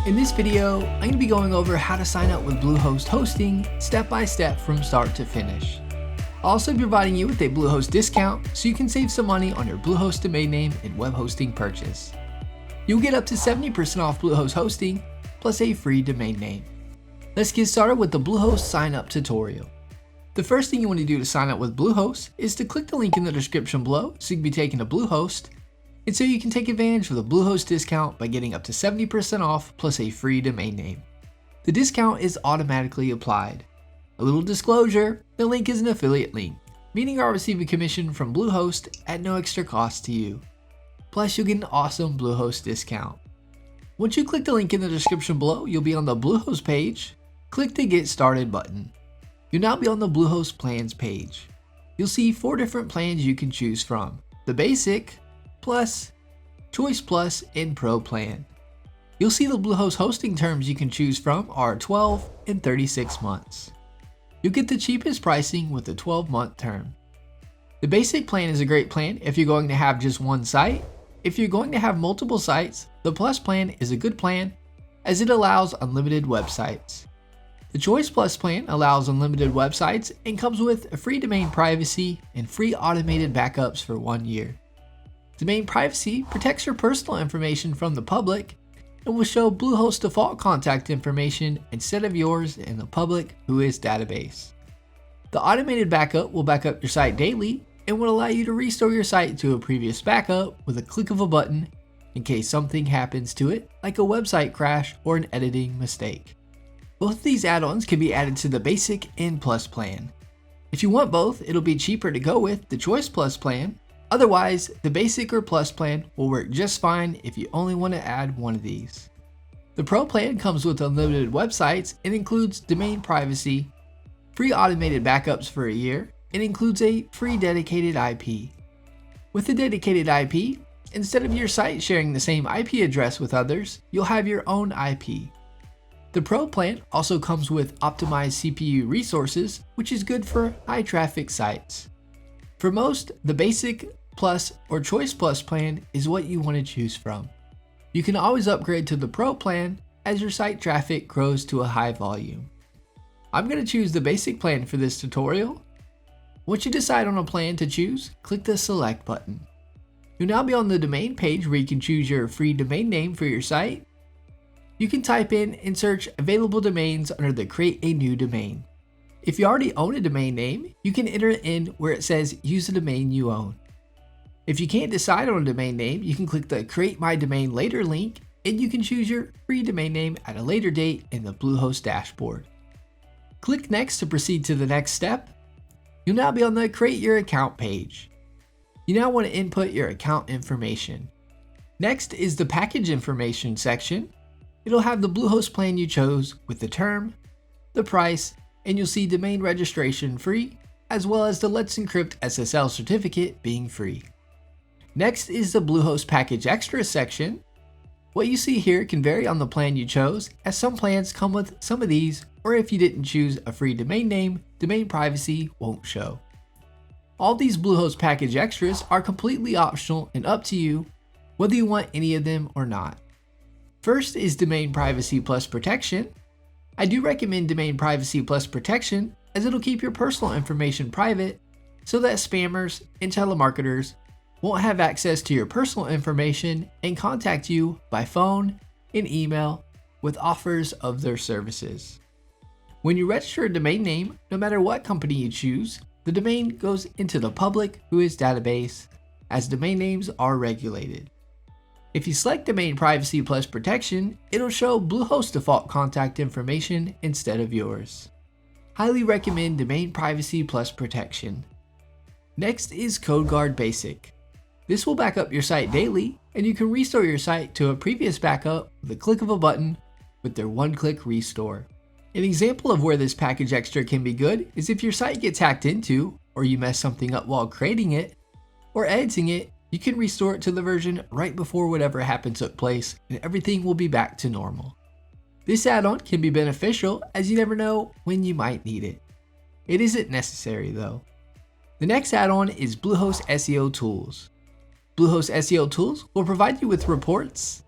In this video, I'm going to be going over how to sign up with Bluehost hosting step by step from start to finish. I'll also be providing you with a Bluehost discount so you can save some money on your Bluehost domain name and web hosting purchase. You'll get up to 70% off Bluehost hosting plus a free domain name. Let's get started with the Bluehost sign up tutorial. The first thing you want to do to sign up with Bluehost is to click the link in the description below so you can be taken to Bluehost, and so you can take advantage of the Bluehost discount by getting up to 70% off plus a free domain name. The discount is automatically applied. A little disclosure, the link is an affiliate link, meaning I'll receive a commission from Bluehost at no extra cost to you. Plus you'll get an awesome Bluehost discount. Once you click the link in the description below, you'll be on the Bluehost page. Click the Get Started button. You'll now be on the Bluehost plans page. You'll see 4 different plans you can choose from: the Basic, Plus, Choice Plus, and Pro plan. You'll see the Bluehost hosting terms you can choose from are 12 and 36 months. You'll get the cheapest pricing with a 12-month term. The Basic plan is a great plan if you're going to have just one site. If you're going to have multiple sites, the Plus plan is a good plan as it allows unlimited websites. The Choice Plus plan allows unlimited websites and comes with a free domain privacy and free automated backups for 1 year. Domain privacy protects your personal information from the public and will show Bluehost default contact information instead of yours in the public Whois database. The automated backup will back up your site daily and will allow you to restore your site to a previous backup with a click of a button in case something happens to it, like a website crash or an editing mistake. Both of these add-ons can be added to the Basic and Plus plan. If you want both, it'll be cheaper to go with the Choice Plus plan. Otherwise, the Basic or Plus plan will work just fine if you only want to add one of these. The Pro plan comes with unlimited websites and includes domain privacy, free automated backups for a year, and includes a free dedicated IP. With the dedicated IP, instead of your site sharing the same IP address with others, you'll have your own IP. The Pro plan also comes with optimized CPU resources, which is good for high traffic sites. For most, the Basic, Plus, or Choice Plus plan is what you want to choose from. You can always upgrade to the Pro plan as your site traffic grows to a high volume. I'm going to choose the Basic plan for this tutorial. Once you decide on a plan to choose, click the Select button. You'll now be on the domain page where you can choose your free domain name for your site. You can type in and search available domains under the Create a New Domain. If you already own a domain name, you can enter it in where it says Use the domain you own. If you can't decide on a domain name, you can click the Create My Domain Later link and you can choose your free domain name at a later date in the Bluehost dashboard. Click Next to proceed to the next step. You'll now be on the Create Your Account page. You now want to input your account information. Next is the Package Information section. It'll have the Bluehost plan you chose with the term, the price, and you'll see domain registration free, as well as the Let's Encrypt SSL certificate being free. Next is the Bluehost Package Extra section. What you see here can vary on the plan you chose, as some plans come with some of these, or if you didn't choose a free domain name, domain privacy won't show. All these Bluehost Package Extras are completely optional and up to you whether you want any of them or not. First is Domain Privacy Plus Protection. I do recommend Domain Privacy Plus Protection as it'll keep your personal information private so that spammers and telemarketers won't have access to your personal information and contact you by phone and email with offers of their services. When you register a domain name, no matter what company you choose, the domain goes into the public Whois database as domain names are regulated. If you select Domain Privacy Plus Protection, it'll show Bluehost default contact information instead of yours. Highly recommend Domain Privacy Plus Protection. Next is CodeGuard Basic. This will back up your site daily, and you can restore your site to a previous backup with a click of a button with their one-click restore. An example of where this package extra can be good is if your site gets hacked into, or you mess something up while creating it, or editing it, you can restore it to the version right before whatever happened took place, and everything will be back to normal. This add-on can be beneficial as you never know when you might need it. It isn't necessary though. The next add-on is Bluehost SEO Tools. Bluehost SEO Tools will provide you with reports,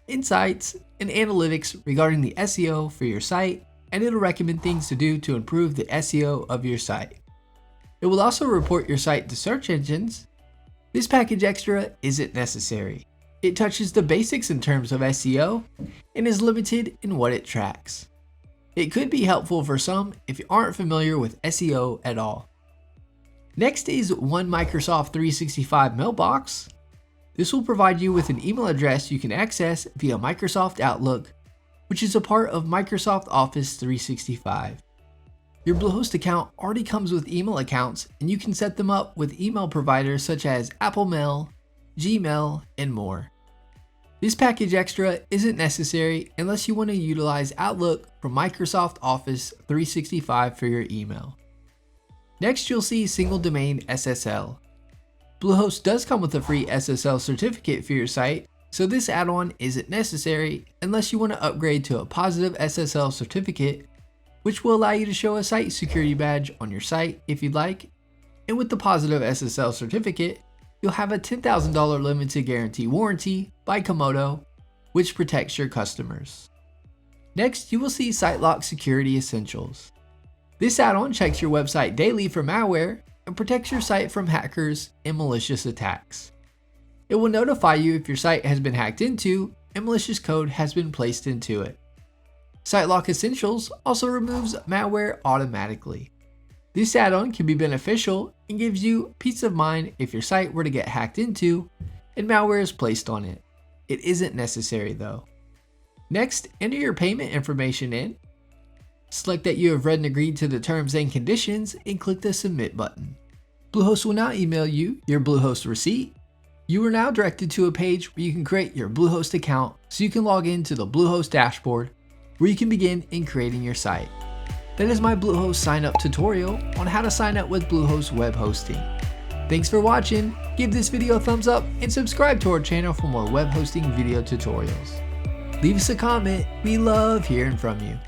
insights, and analytics regarding the SEO for your site, and it'll recommend things to do to improve the SEO of your site. It will also report your site to search engines. This package extra isn't necessary. It touches the basics in terms of SEO and is limited in what it tracks. It could be helpful for some if you aren't familiar with SEO at all. Next is One Microsoft 365 Mailbox. This will provide you with an email address you can access via Microsoft Outlook, which is a part of Microsoft Office 365. Your Bluehost account already comes with email accounts, and you can set them up with email providers such as Apple Mail, Gmail, and more. This package extra isn't necessary unless you want to utilize Outlook from Microsoft Office 365 for your email. Next, you'll see Single Domain SSL. Bluehost does come with a free SSL certificate for your site, so this add-on isn't necessary unless you want to upgrade to a positive SSL certificate, which will allow you to show a site security badge on your site if you'd like. And with the positive SSL certificate, you'll have a $10,000 limited guarantee warranty by Komodo, which protects your customers. Next, you will see SiteLock Security Essentials. This add-on checks your website daily for malware and protects your site from hackers and malicious attacks. It will notify you if your site has been hacked into and malicious code has been placed into it. SiteLock Essentials also removes malware automatically. This add-on can be beneficial and gives you peace of mind if your site were to get hacked into and malware is placed on it. It isn't necessary though. Next, enter your payment information in. Select that you have read and agreed to the terms and conditions and click the Submit button. Bluehost will now email you your Bluehost receipt. You are now directed to a page where you can create your Bluehost account so you can log into the Bluehost dashboard where you can begin in creating your site. That is my Bluehost sign up tutorial on how to sign up with Bluehost web hosting. Thanks for watching, give this video a thumbs up and subscribe to our channel for more web hosting video tutorials. Leave us a comment, we love hearing from you.